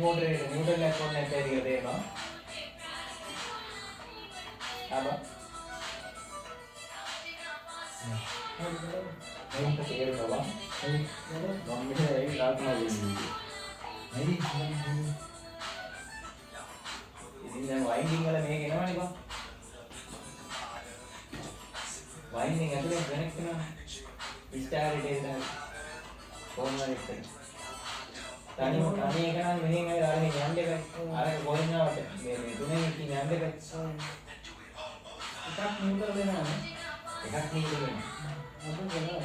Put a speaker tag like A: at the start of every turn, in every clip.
A: motor neutral electrode නැත්නම් ඒක තේරෙනවා. ආවා. මේක තේරෙනවා. මම මෙහෙ ඒක කල්පනා වෙන්නේ. හරි. ඉතින් දැන් වයින්ඩින් වල මේක එනවනේ බං. වයින්ඩින් ඇතුලේ කනෙක්ට් වෙනවා. ස්ටාර් එක කොහොමද ඒක? තනි එක නම් මෙහෙන් ඇවිල්ලා අරගෙන යන්න එකයි. අර කොහෙන්වත් මේ තුනේ ඉතින් යන්න එකයි. එකක් නියුට්‍රල් වෙනවා නේ. එකක් නියුට්‍රල් වෙනවා. අපිට වෙනවා.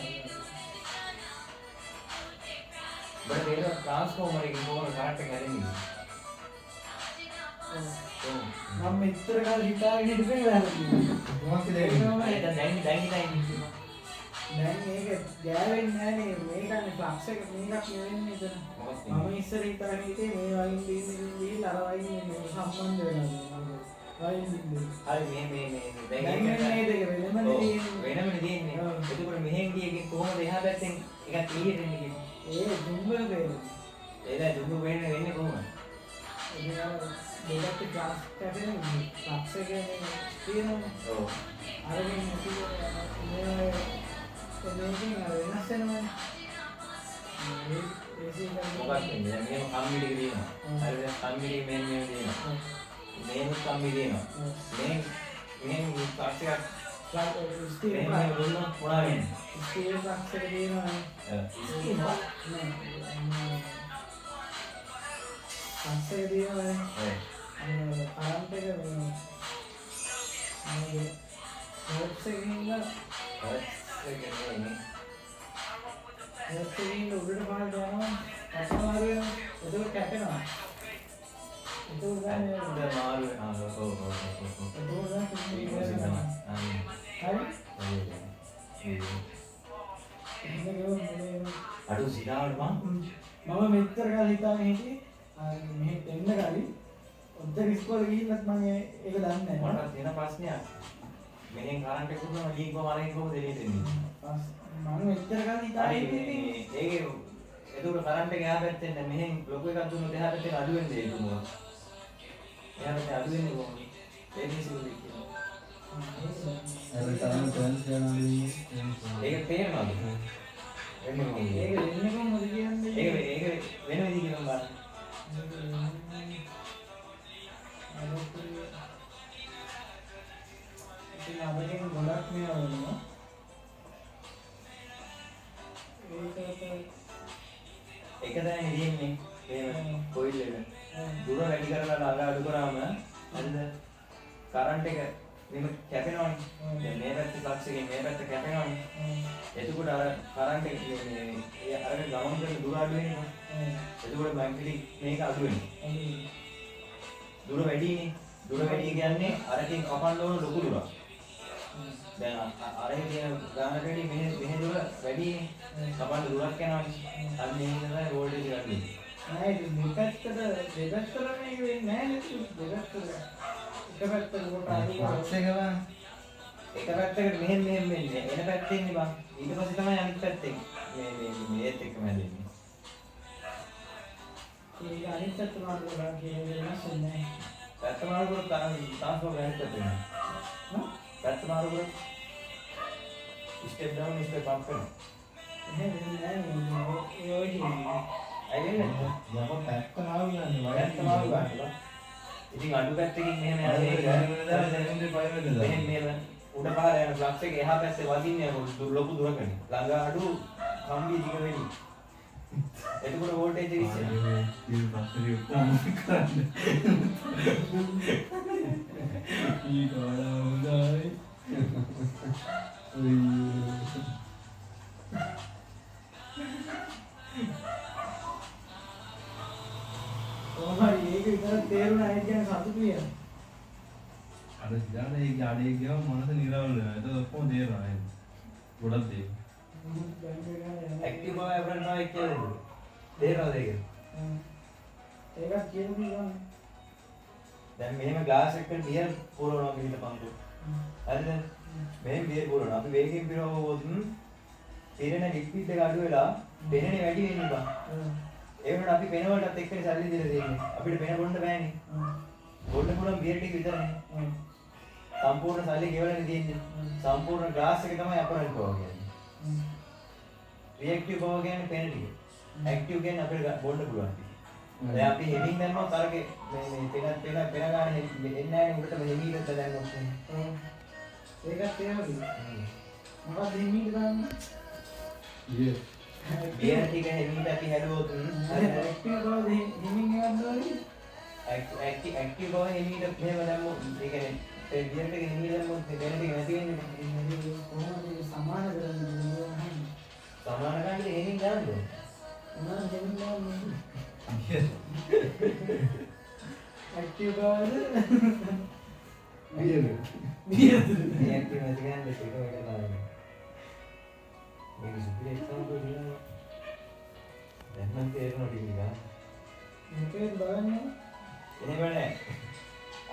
A: බට ඒක ට්‍රාන්ස්ෆෝමර් එකේ කොහොමද කරන්ට් එක හැදෙන්නේ? මම මෙච්චර කාලෙ හිතාගෙන ඉඳගෙන වැහලා මොකක්ද දැන් මේක ගෑවෙන්නේ නැහනේ මේකනේ ෆ්ලක්ස් එක මේකක් නෙවෙන්නේ එතන මම ඉස්සර හිතාගෙන හිටියේ මේ වයින් දීලා අර වයින් සම්බන්ධ වෙනවා වයින් හරි මේ දැන් නේද වෙනමනේ තියෙන්නේ එතකොට මෙහෙන් ගියකින් කොහොමද එහා පැත්තෙන් එකක් ක්ලියර් වෙන්නේ කියන්නේ ඒ දුම්බල වෙන්නේ ඒක දුම්බල වෙන්නේ කොහොමද දෙකට ක්ලාස් කරගෙන ෆ්ලක්ස් එක තියෙනවා ඔව් අරගෙන මේ මේකෙන් අර වෙනස් වෙනවා මොකක්ද මෙහෙම කම්බිඩි කියනවා හරිද කම්බිඩි මෙන්න තියෙනවා මේක කම්බිඩි තියෙනවා මේ ෆ්ලක්ස් එකක් ස්ටීල් එකක් දුන්නා මොනවා වෙන්නේ ස්ටීල් ෆ්ලක්ස් එක තියෙනවා ස්ටීල් ෆ්ලක්ස් එක තියෙනවා කරන්ට් එක හොට්ස් එකකින් ඒකෙන් උඩට පාට යනවා අසමාර වෙනවා ඒක කැපෙනවා ඒක ගන්නේ මාරු අඩු සිතාවට මම මෙච්චර කාලෙ හිතාගෙන හිටියේ මෙහෙ එන්න කලින් ඔද්දක ඉස්කෝලේ ගිහින්නත් මම ඒක දන්නේ නැහැ මට තියෙන ප්‍රශ්නයක් මෙහෙන් කරන්ට් එක දුන්නා ලීක් කොහම අරගෙන කොහොමද එළියෙන්නේ මම මෙච්චර කාලෙ හිතාගෙන හිටියේ ඒකේ එතකොට කරන්ට් එක එහා පැත්තෙන් දැන් මෙහෙන් ලොකු එකක් දුන්නොත් එහා පැත්තෙන් අඩු වෙන්නේ ඒක මොකක්ද එහා පැත්තෙන් අඩු වෙන්නේ කොහොමද ඒ නිසිරුද කියනවා අර තරම් ට්‍රාන්ස් කරනවා ඒක තේරෙනවද ඒක වෙන්නේ කොහොමද කියන්නේ ඒක වෙන විදිහකින් බලන්න ඉතින් අපිට ගොඩක් මේවා වෙනවා ඒක දැන් ඉන්නේ මේ කොයිල් එක දුර වැඩි කරලා ළඟ අඩු කරාම හරිද කරන්ට් එක මෙන්න කැපෙනවනේ දැන් මේ පැත්තේ ෆ්ලක්ස් එකෙන් මේ පැත්ත කැපෙනවනේ එතකොට අර කරන්ට් එක මේ අර ගමන් කරන දුර අඩු වෙනවා එතකොට මැග්නටික් මේක අඩු වෙනවා දුර වැඩිනේ දුර වැඩි කියන්නේ අරකින් කපන්න ඕන ලොකු දුරක් දැන් අරේ තියෙන ගානට වැඩි මෙහෙ දුර වැඩිනේ කපන්න දුරක් යනවානේ අන්න ඒ නිසා වෝල්ටේජ් එක අඩුයි නෑ ඒක දෙපැත්තට මේක වෙන්නේ නෑ නේද දෙපැත්තට එක පැත්තකට කොට අඩුයි එක පැත්තකට මෙහෙන් වෙන්නේ එන පැත්තේ ඉන්නේ බං ඊට පස්සේ තමයි අනිත් පැත්තෙන් මේත් එක්කම හැදෙන්නේ ඒක අනිත් පැත්ත මාරු කරලා කියන්නේ වෙනස් වෙන්නේ නෑ පැත්ත මාරු කරලා ට්‍රාන්ස්ෆෝමර් එකක් තියෙනවා පැත්ත මාරු කරලා ස්ටෙප් ඩවුන් ස්ටෙප් අප් කරනවා එහෙම නෑ ඒ ඔය කියන්නේ ඇයිනේ යම පැත්ත මාරු කරන්නේ පැත්ත මාරු කරනවා ඉතින් අඩු පැත්තකින් මෙහෙම යන්නේ මෙහෙම උඩ පහළ යන ෆ්ලක්ස් එක එහා පැත්තේ වදින්නේ ලොකු දුරකනේ ළඟ අඩු කම්බි දිග වෙන්නේ එතකොට වෝල්ටේජ් එක ඉස්සෙල්ලා ඊට පස්සේ උත්තම කරන්නේ ඊට වඩා හොඳයි ඔහොමයි ඒක විතර තේරුණා ඒ කියන්නේ සතුටුයි අර සිතාට ඒ ජාඩේ ගියම මනස නිරවුල් වෙනවා ඒක ඔක්කොම තේරෙනවා ඒක ගොඩක් දේ ඇක්ටිව් බව එවරන් බව කියලා තේරෙනවද ඒක ඒකත් කියන්නේ දැන් මෙහෙම ග්ලාස් එකකට බියර් පුරවනවා කියලා පන්තු හරිද මෙහෙම බියර් පුරවනවා අපි වේගයෙන් පිරවුවොත් පිරෙන ලික්විඩ් එක අඩු වෙලා දෙන්නේ වැඩි වෙන්නේ බං ඒ වුණාට අපි පෙන වලටත් එක්කනේ සල්ලි දීලා තියෙන්නේ. අපිට පෙන බොන්න බෑනේ. බොන්න පුළුවන් බියර් ටික විතරනේ. සම්පූර්ණ සල්ලි ගෙවලානේ තියෙන්නේ. සම්පූර්ණ ග්ලාස් එක තමයි අපරල් පවර් කියන්නේ. රියැක්ටිව් පවර් කියන්නේ පෙන ටික. ඇක්ටිව් කියන්නේ අපිට බොන්න පුළුවන් ටික. දැන් අපි හෙමින් දැම්මොත් අරගේ මේ පෙන ගන්න එන්නේ නැහැ උඩට හෙමින් දැම්මොත්. ඒකත් ඒ වගේ. මොකක්ද හෙමින් දාන්නේ? බියර් ටික හෙමින් අපි හැදුවොත් ඇක්ටිව් පවර් හෙමින් එකක් දාන්නේ. ඇක්ටිව් පවර් හෙමින් මෙහෙම දැම්මොත් ඒ කියන්නේ ඒ බියර් ටික හෙමින් දැම්මොත් පෙන ටික නැති වෙන්නේ. කොහොමද සමාන කරන්නේ? සමාන ගන්න හෙමින් දාන්නේ. මොනවද හෙමින් දාන්නේ? Active power biar ini active nanti kan besok kita akan lagi ini supaya example dia dan nanti air nanti juga mungkin bahannya ini mana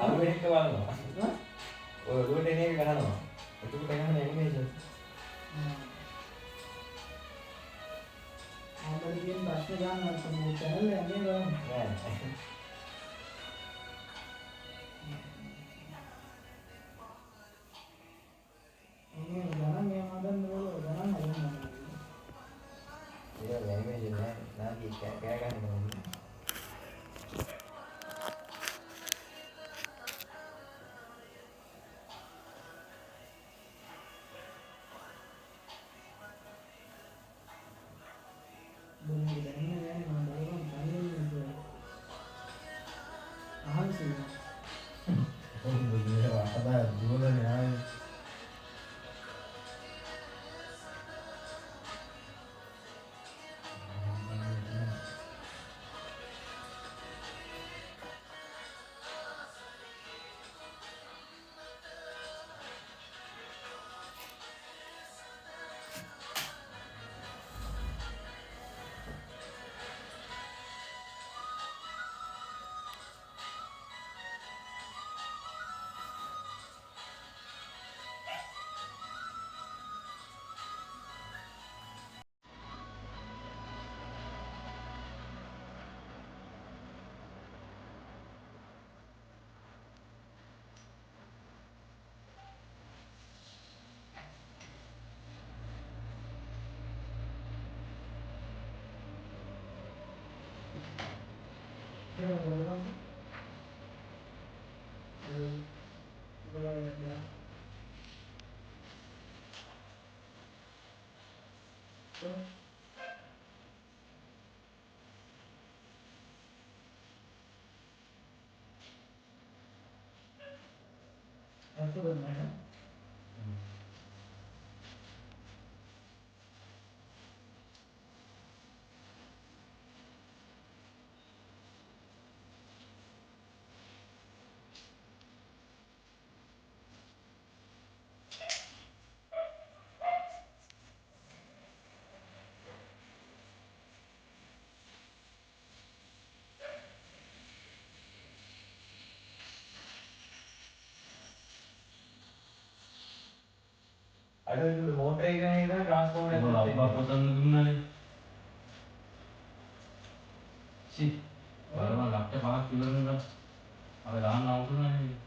A: aku ini ke mana oh lu ini ke mana itu pengen mana ini aja ada dia bahasa jangan semua channel yang ini bang ini jangan yang ada dulu jangan yang ini ini aja nanti kayak kan Itu benar. Ada itu motor ini kan transport itu apa potong gimana nih? Sih, baru mah laptop pakai killer nih kan? Ada dahan langsung nih.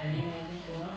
A: Ini cuma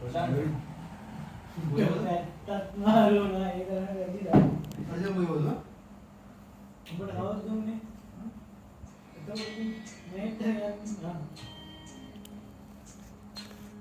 A: Rosan.
B: tak malu